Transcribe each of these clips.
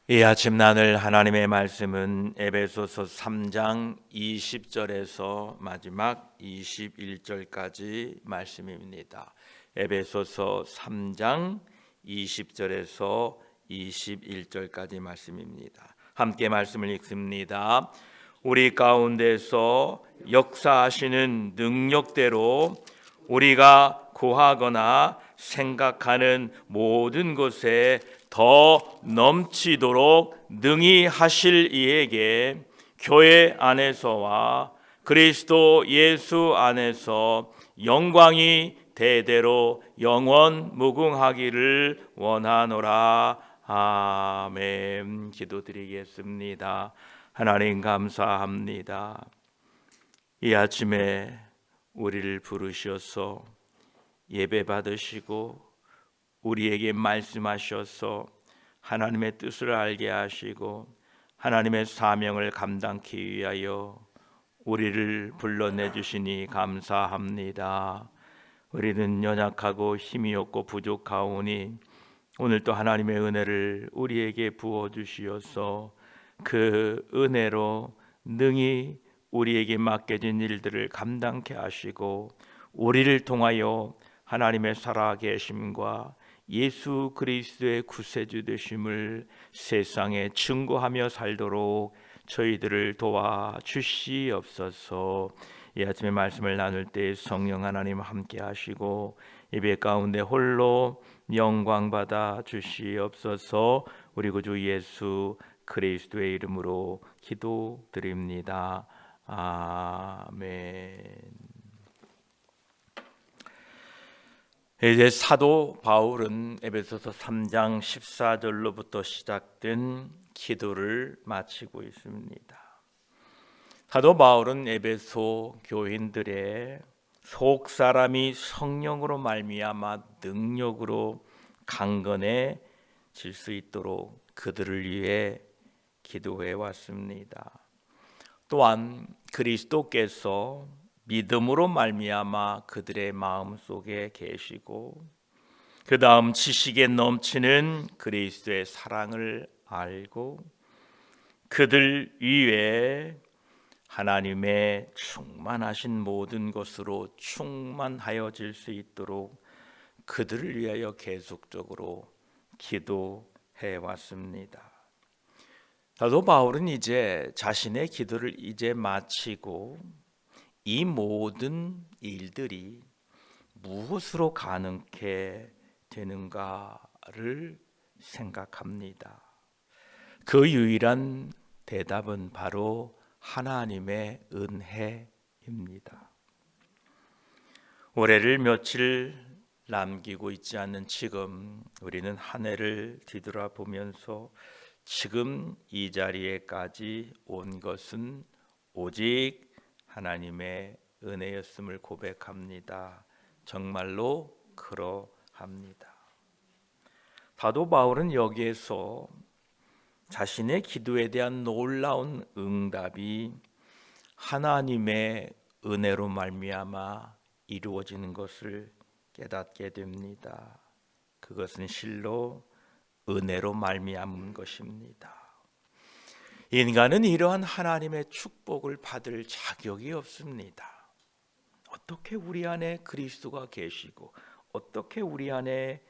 이 아침 나눌 하나님의 말씀은 에베소서 3장 20절에서 마지막 21절까지 말씀입니다. 에베소서 3장 20절에서 21절까지 말씀입니다. 함께 말씀을 읽습니다. 우리 가운데서 역사하시는 능력대로 우리가 구하거나 생각하는 모든 것에 더 넘치도록 능히 하실 이에게 교회 안에서와 그리스도 예수 안에서 영광이 대대로 영원 무궁하기를 원하노라. 아멘. 기도드리겠습니다. 하나님 감사합니다. 이 아침에 우리를 부르셔서 예배 받으시고 우리에게 말씀하셔서 하나님의 뜻을 알게 하시고 하나님의 사명을 감당하기 위하여 우리를 불러내 주시니 감사합니다. 우리는 연약하고 힘이 없고 부족하오니 오늘 또 하나님의 은혜를 우리에게 부어 주시어서 그 은혜로 능히 우리에게 맡겨진 일들을 감당케 하시고 우리를 통하여 하나님의 살아계심과 예수 그리스도의 구세주 되심을 세상에 증거하며 살도록 저희들을 도와주시옵소서. 이 아침에 말씀을 나눌 때 성령 하나님 함께 하시고 예배 가운데 홀로 영광 받아 주시옵소서. 우리 구주 예수 그리스도의 이름으로 기도드립니다. 아멘. 이제 사도 바울은 에베소서 3장 14절로부터 시작된 기도를 마치고 있습니다. 사도 바울은 에베소 교인들의 속 사람이 성령으로 말미암아 능력으로 강건해질 수 있도록 그들을 위해 기도해 왔습니다. 또한 그리스도께서 믿음으로 말미암아 그들의 마음속에 계시고 그 다음 지식에 넘치는 그리스도의 사랑을 알고 그들 위에 하나님의 충만하신 모든 것으로 충만하여질 수 있도록 그들을 위하여 계속적으로 기도해 왔습니다. 사도 바울은 이제 자신의 기도를 이제 마치고 이 모든 일들이 무엇으로 가능케 되는가를 생각합니다. 그 유일한 대답은 바로 하나님의 은혜입니다. 올해를 며칠 남기고 있지 않는 지금 우리는 한 해를 뒤돌아보면서 지금 이 자리에까지 온 것은 오직 하나님의 은혜였음을 고백합니다. 정말로 그러합니다. 사도 바울은 여기에서 자신의 기도에 대한 놀라운 응답이 하나님의 은혜로 말미암아 이루어지는 것을 깨닫게 됩니다. 그것은 실로 은혜로 말미암은 것입니다. 인간은 이러한 하나님의 축복을 받을 자격이 없습니다. 어떻게 우리 안에 그리스도가 계시고 어떻게 우리 안에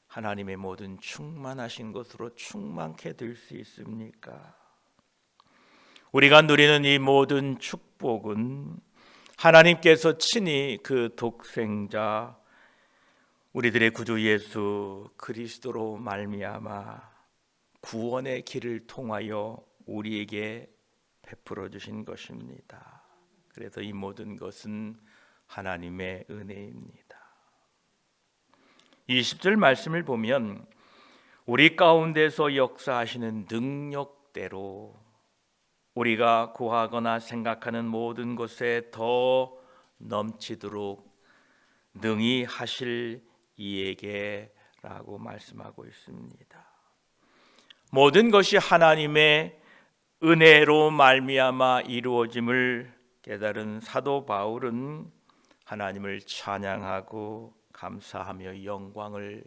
하나님의 모든 충만하신 것으로 충만케 될 수 있습니까? 우리가 누리는 이 모든 축복은 하나님께서 친히 그 독생자 우리들의 구주 예수 그리스도로 말미암아 구원의 길을 통하여 우리에게 베풀어 주신 것입니다. 그래서 이 모든 것은 하나님의 은혜입니다. 20절 말씀을 보면 우리 가운데서 역사하시는 능력대로 우리가 구하거나 생각하는 모든 것에 더 넘치도록 능히 하실 이에게 라고 말씀하고 있습니다. 모든 것이 하나님의 은혜로 말미암아 이루어짐을 깨달은 사도 바울은 하나님을 찬양하고 감사하며 영광을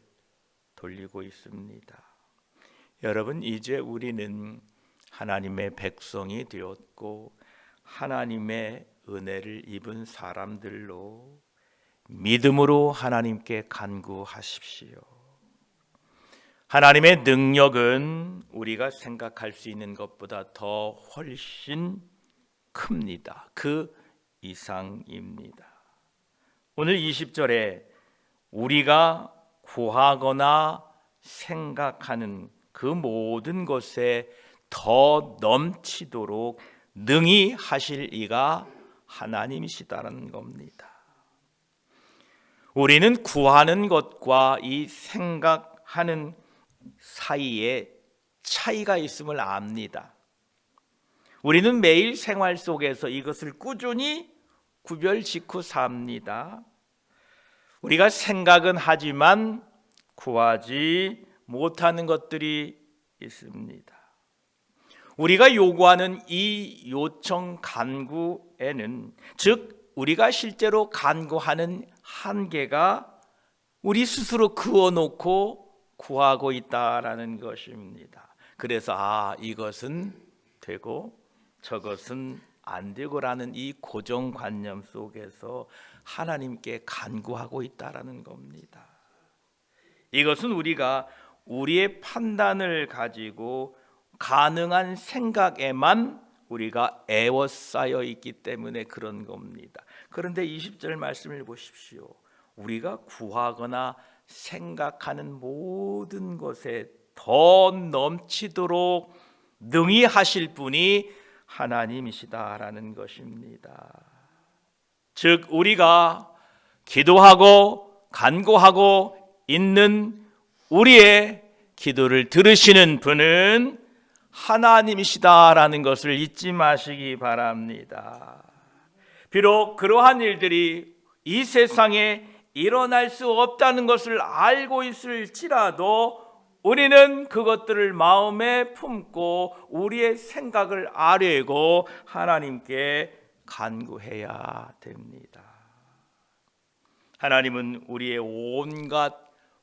돌리고 있습니다. 여러분, 이제 우리는 하나님의 백성이 되었고 하나님의 은혜를 입은 사람들로 믿음으로 하나님께 간구하십시오. 하나님의 능력은 우리가 생각할 수 있는 것보다 더 훨씬 큽니다. 그 이상입니다. 오늘 20절에 우리가 구하거나 생각하는 그 모든 것에 더 넘치도록 능히 하실 이가 하나님이시다는 겁니다. 우리는 구하는 것과 이 생각하는 사이에 차이가 있음을 압니다. 우리는 매일 생활 속에서 이것을 꾸준히 구별짓고 삽니다. 우리가 생각은 하지만 구하지 못하는 것들이 있습니다. 우리가 요구하는 이 요청 간구에는, 즉 우리가 실제로 간구하는 한계가 우리 스스로 그어놓고 구하고 있다라는 것입니다. 그래서 이것은 되고 저것은 안 되고라는 이 고정관념 속에서 하나님께 간구하고 있다라는 겁니다. 이것은 우리가 우리의 판단을 가지고 가능한 생각에만 우리가 에워싸여 있기 때문에 그런 겁니다. 그런데 20절 말씀을 보십시오. 우리가 구하거나 생각하는 모든 것에 더 넘치도록 능히 하실 분이 하나님이시다라는 것입니다. 즉 우리가 기도하고 간구하고 있는 우리의 기도를 들으시는 분은 하나님이시다라는 것을 잊지 마시기 바랍니다. 비록 그러한 일들이 이 세상에 일어날 수 없다는 것을 알고 있을지라도 우리는 그것들을 마음에 품고 우리의 생각을 아뢰고 하나님께 간구해야 됩니다. 하나님은 우리의 온갖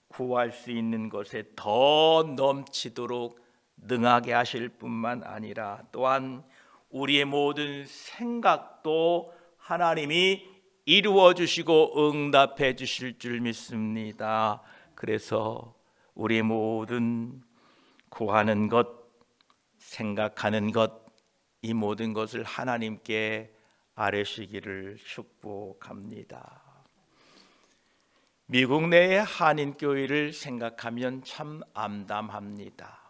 구할 수 있는 것에 더 넘치도록 능하게 하실 뿐만 아니라 또한 우리의 모든 생각도 하나님이 이루어 주시고 응답해 주실 줄 믿습니다. 그래서 우리의 모든 구하는 것, 생각하는 것, 이 모든 것을 하나님께 아뢰시기를 축복합니다. 미국 내의 한인교회를 생각하면 참 암담합니다.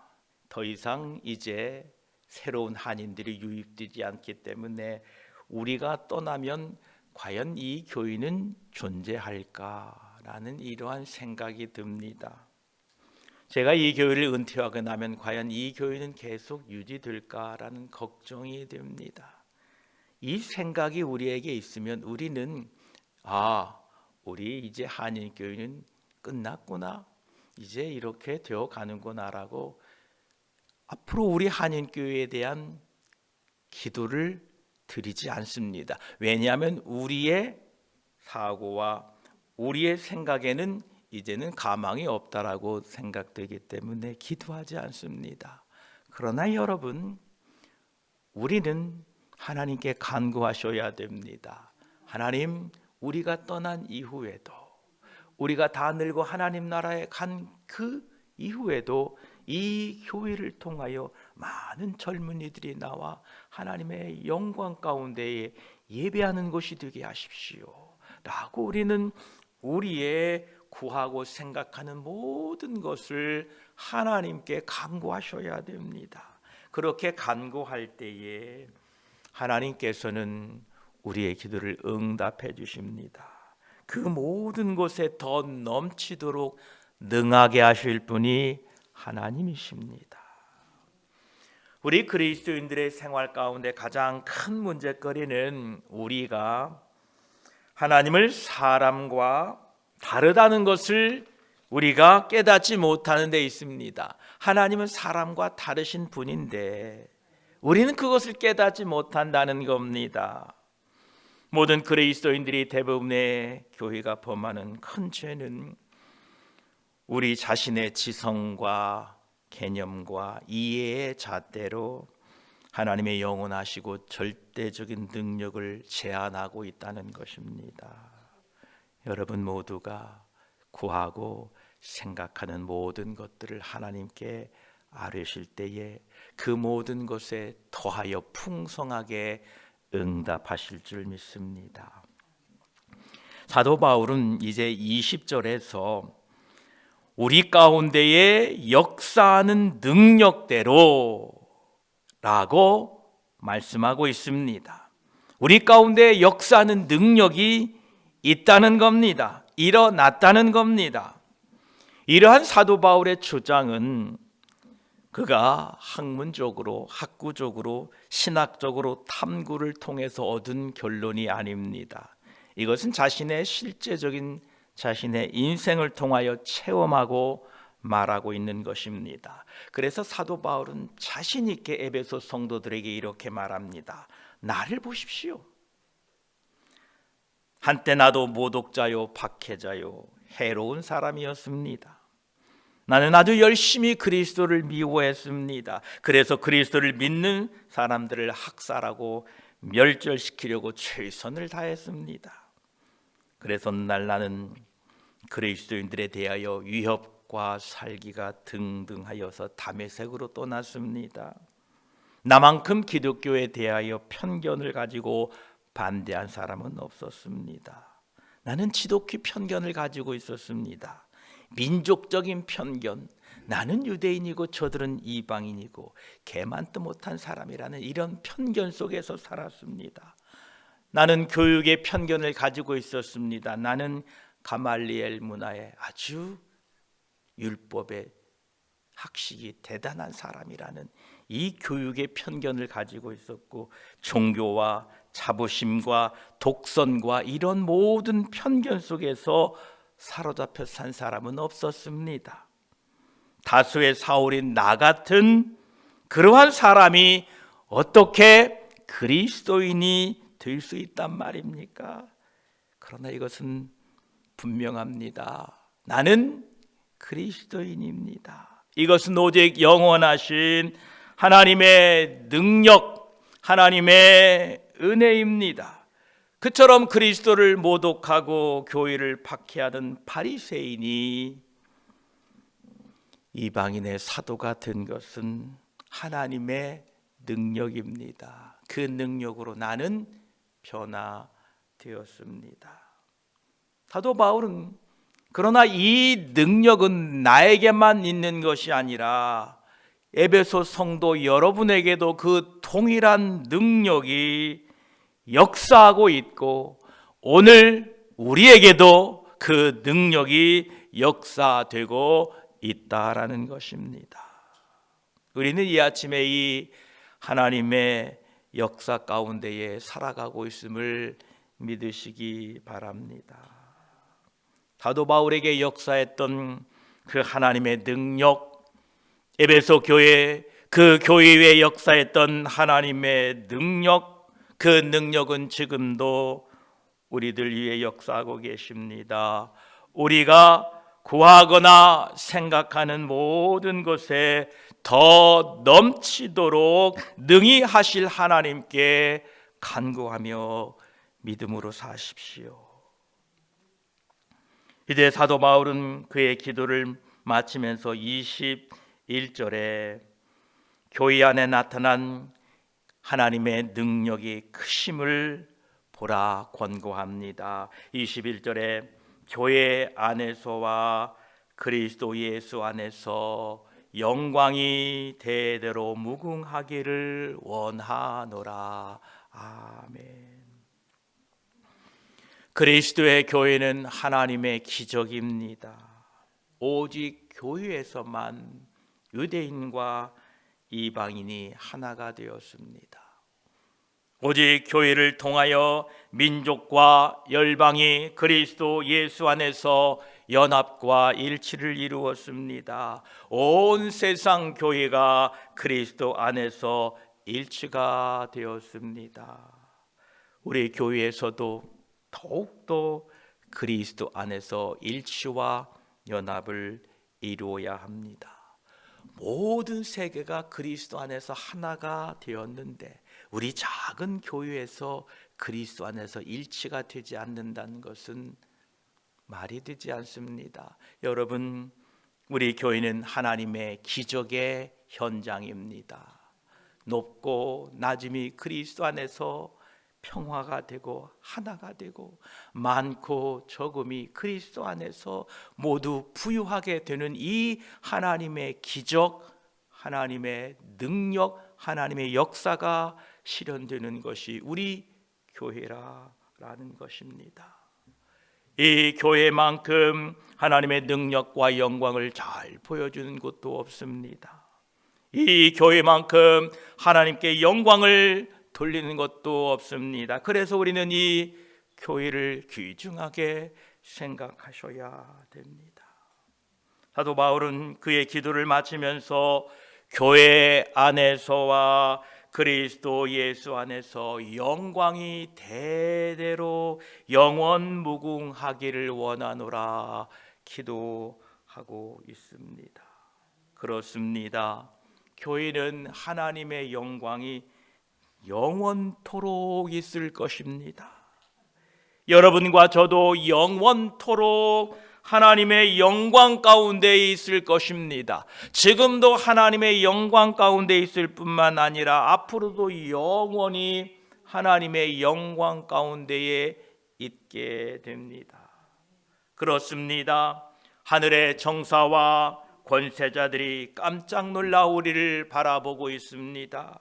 더 이상 이제 새로운 한인들이 유입되지 않기 때문에 우리가 떠나면 과연 이 교회는 존재할까라는 이러한 생각이 듭니다. 제가 이 교회를 은퇴하고 나면 과연 이 교회는 계속 유지될까라는 걱정이 됩니다. 이 생각이 우리에게 있으면 우리는 우리 이제 한인교회는 끝났구나, 이제 이렇게 되어 가는구나라고 앞으로 우리 한인교회에 대한 기도를 드리지 않습니다. 왜냐하면 우리의 사고와 우리의 생각에는 이제는 가망이 없다라고 생각되기 때문에 기도하지 않습니다. 그러나 여러분, 우리는 하나님께 간구하셔야 됩니다. 하나님, 우리가 떠난 이후에도, 우리가 다 늙어 하나님 나라에 간 그 이후에도 이 교회를 통하여 많은 젊은이들이 나와 하나님의 영광 가운데에 예배하는 것이 되게 하십시오 라고 우리는 우리의 구하고 생각하는 모든 것을 하나님께 간구하셔야 됩니다. 그렇게 간구할 때에 하나님께서는 우리의 기도를 응답해 주십니다. 그 모든 것에 더 넘치도록 능하게 하실 분이 하나님이십니다. 우리 그리스도인들의 생활 가운데 가장 큰 문제거리는 우리가 하나님을 사람과 다르다는 것을 우리가 깨닫지 못하는 데 있습니다. 하나님은 사람과 다르신 분인데 우리는 그것을 깨닫지 못한다는 겁니다. 모든 그리스도인들이 대부분의 교회가 범하는 큰 죄는 우리 자신의 지성과 개념과 이해의 잣대로 하나님의 영원하시고 절대적인 능력을 제한하고 있다는 것입니다. 여러분 모두가 구하고 생각하는 모든 것들을 하나님께 아뢰실 때에 그 모든 것에 더하여 풍성하게 응답하실 줄 믿습니다. 사도 바울은 이제 20절에서 우리 가운데에 역사하는 능력대로 라고 말씀하고 있습니다. 우리 가운데 역사하는 능력이 있다는 겁니다. 일어났다는 겁니다. 이러한 사도 바울의 주장은 그가 학문적으로, 학구적으로, 신학적으로 탐구를 통해서 얻은 결론이 아닙니다. 이것은 자신의 실제적인 자신의 인생을 통하여 체험하고 말하고 있는 것입니다. 그래서 사도 바울은 자신 있게 에베소 성도들에게 이렇게 말합니다. 나를 보십시오. 한때 나도 모독자요 박해자요 해로운 사람이었습니다. 나는 아주 열심히 그리스도를 미워했습니다. 그래서 그리스도를 믿는 사람들을 학살하고 멸절시키려고 최선을 다했습니다. 그래서 나는 그리스도인들에 대하여 위협과 살기가 등등하여서 다메섹으로 떠났습니다. 나만큼 기독교에 대하여 편견을 가지고 반대한 사람은 없었습니다. 나는 지독히 편견을 가지고 있었습니다. 민족적인 편견, 나는 유대인이고 저들은 이방인이고 개만도 못한 사람이라는 이런 편견 속에서 살았습니다. 나는 교육의 편견을 가지고 있었습니다. 나는 가말리엘 문화에 아주 율법의 학식이 대단한 사람이라는 이 교육의 편견을 가지고 있었고, 종교와 자부심과 독선과 이런 모든 편견 속에서 사로잡혀 산 사람은 없었습니다. 다수의 사울인 나 같은 그러한 사람이 어떻게 그리스도인이 될 수 있단 말입니까? 그러나 이것은 분명합니다. 나는 그리스도인입니다. 이것은 오직 영원하신 하나님의 능력, 하나님의 은혜입니다. 그처럼 그리스도를 모독하고 교회를 박해하던 바리새인이 이방인의 사도가 된 것은 하나님의 능력입니다. 그 능력으로 나는 변화되었습니다. 사도 바울은 그러나 이 능력은 나에게만 있는 것이 아니라 에베소 성도 여러분에게도 그 동일한 능력이 역사하고 있고 오늘 우리에게도 그 능력이 역사되고 있다라는 것입니다. 우리는 이 아침에 이 하나님의 역사 가운데에 살아가고 있음을 믿으시기 바랍니다. 사도 바울에게 역사했던 그 하나님의 능력, 에베소 교회, 그 교회에 역사했던 하나님의 능력, 그 능력은 지금도 우리들 위해 역사하고 계십니다. 우리가 구하거나 생각하는 모든 것에 더 넘치도록 능히 하실 하나님께 간구하며 믿음으로 사십시오. 이제 사도 바울은 그의 기도를 마치면서 21절에 교회 안에 나타난 하나님의 능력이 크심을 보라 권고합니다. 21절에 교회 안에서와 그리스도 예수 안에서 영광이 대대로 무궁하기를 원하노라. 아멘. 그리스도의 교회는 하나님의 기적입니다. 오직 교회에서만 유대인과 이방인이 하나가 되었습니다. 오직 교회를 통하여 민족과 열방이 그리스도 예수 안에서 연합과 일치를 이루었습니다. 온 세상 교회가 그리스도 안에서 일치가 되었습니다. 우리 교회에서도 더욱더 그리스도 안에서 일치와 연합을 이루어야 합니다. 모든 세계가 그리스도 안에서 하나가 되었는데 우리 작은 교회에서 그리스도 안에서 일치가 되지 않는다는 것은 말이 되지 않습니다. 여러분, 우리 교회는 하나님의 기적의 현장입니다. 높고 낮음이 그리스도 안에서 평화가 되고 하나가 되고, 많고 적음이 그리스도 안에서 모두 부유하게 되는 이 하나님의 기적, 하나님의 능력, 하나님의 역사가 실현되는 것이 우리 교회라는 것입니다. 이 교회만큼 하나님의 능력과 영광을 잘 보여주는 곳도 없습니다. 이 교회만큼 하나님께 영광을 돌리는 것도 없습니다. 그래서 우리는 이 교회를 귀중하게 생각하셔야 됩니다. 사도 바울은 그의 기도를 마치면서 교회 안에서와 그리스도 예수 안에서 영광이 대대로 영원무궁하기를 원하노라 기도하고 있습니다. 그렇습니다. 교회는 하나님의 영광이 영원토록 있을 것입니다. 여러분과 저도 영원토록 하나님의 영광 가운데 있을 것입니다. 지금도 하나님의 영광 가운데 있을 뿐만 아니라 앞으로도 영원히 하나님의 영광 가운데에 있게 됩니다. 그렇습니다. 하늘의 정사와 권세자들이 깜짝 놀라 우리를 바라보고 있습니다.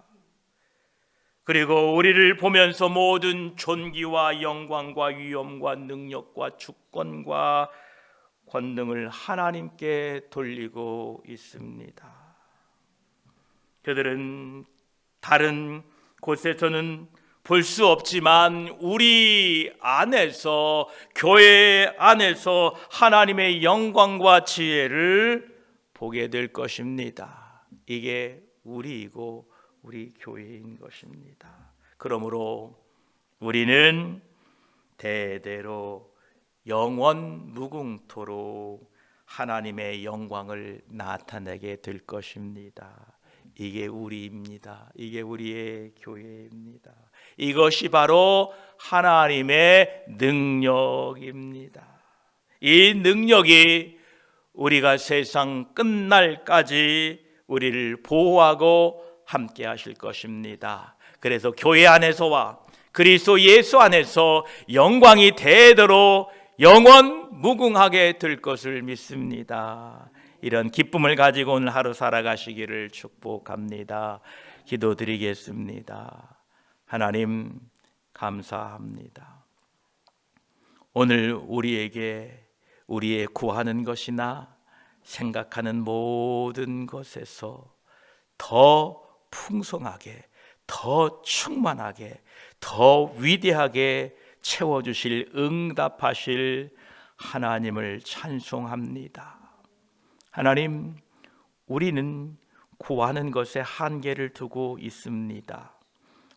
그리고 우리를 보면서 모든 존귀와 영광과 위엄과 능력과 주권과 권능을 하나님께 돌리고 있습니다. 그들은 다른 곳에서는 볼 수 없지만 우리 안에서, 교회 안에서 하나님의 영광과 지혜를 보게 될 것입니다. 이게 우리이고 우리 교회인 것입니다. 그러므로 우리는 대대로 영원 무궁토록 하나님의 영광을 나타내게 될 것입니다. 이게 우리입니다. 이게 우리의 교회입니다. 이것이 바로 하나님의 능력입니다. 이 능력이 우리가 세상 끝날까지 우리를 보호하고 함께 하실 것입니다. 그래서 교회 안에서와 그리스도 예수 안에서 영광이 대대로 영원 무궁하게 될 것을 믿습니다. 이런 기쁨을 가지고 오늘 하루 살아가시기를 축복합니다. 기도드리겠습니다. 하나님 감사합니다. 오늘 우리에게 우리의 구하는 것이나 생각하는 모든 것에서 더 풍성하게, 더 충만하게, 더 위대하게 채워주실, 응답하실 하나님을 찬송합니다. 하나님, 우리는 구하는 것에 한계를 두고 있습니다.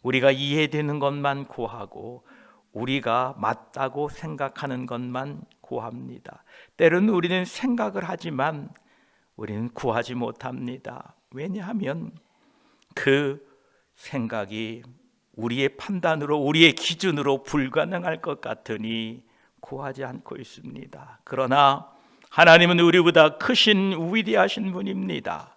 우리가 이해되는 것만 구하고 우리가 맞다고 생각하는 것만 구합니다. 때로는 우리는 생각을 하지만 우리는 구하지 못합니다. 왜냐하면 그 생각이 우리의 판단으로, 우리의 기준으로 불가능할 것 같으니 구하지 않고 있습니다. 그러나 하나님은 우리보다 크신 위대하신 분입니다.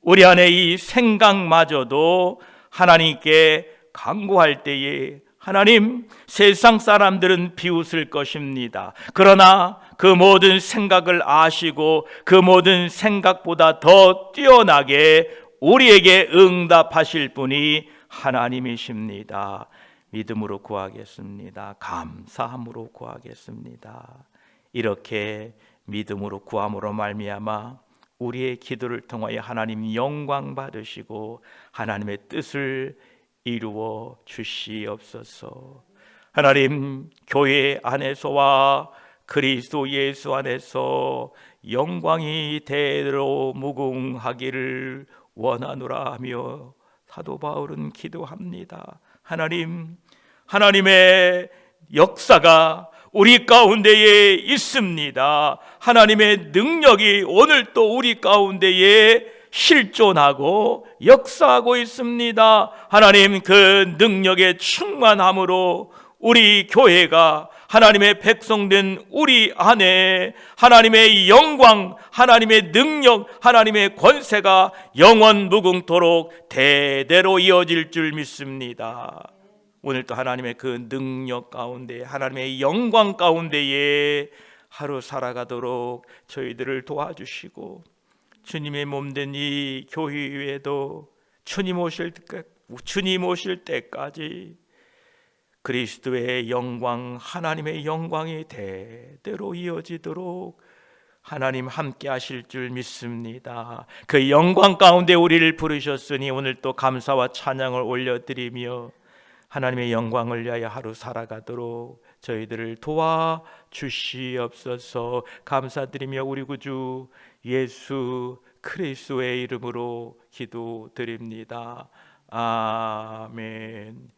우리 안에 이 생각마저도 하나님께 간구할 때에 하나님, 세상 사람들은 비웃을 것입니다. 그러나 그 모든 생각을 아시고 그 모든 생각보다 더 뛰어나게 우리에게 응답하실 분이 하나님이십니다. 믿음으로 구하겠습니다. 감사함으로 구하겠습니다. 이렇게 믿음으로 구함으로 말미암아 우리의 기도를 통하여 하나님 영광 받으시고 하나님의 뜻을 이루어 주시옵소서. 하나님, 교회 안에서와 그리스도 예수 안에서 영광이 대대로 무궁하기를 원하노라 하며 사도 바울은 기도합니다. 하나님, 하나님의 역사가 우리 가운데에 있습니다. 하나님의 능력이 오늘 또 우리 가운데에 실존하고 역사하고 있습니다. 하나님, 그 능력의 충만함으로 우리 교회가 하나님의 백성된 우리 안에 하나님의 영광, 하나님의 능력, 하나님의 권세가 영원 무궁토록 대대로 이어질 줄 믿습니다. 오늘도 하나님의 그 능력 가운데, 하나님의 영광 가운데에 하루 살아가도록 저희들을 도와주시고, 주님의 몸된 이 교회에도 주님 오실 때까지 그리스도의 영광, 하나님의 영광이 대대로 이어지도록 하나님 함께 하실 줄 믿습니다. 그 영광 가운데 우리를 부르셨으니 오늘 또 감사와 찬양을 올려드리며 하나님의 영광을 위하여 하루 살아가도록 저희들을 도와주시옵소서. 감사드리며 우리 구주 예수 그리스도의 이름으로 기도드립니다. 아멘.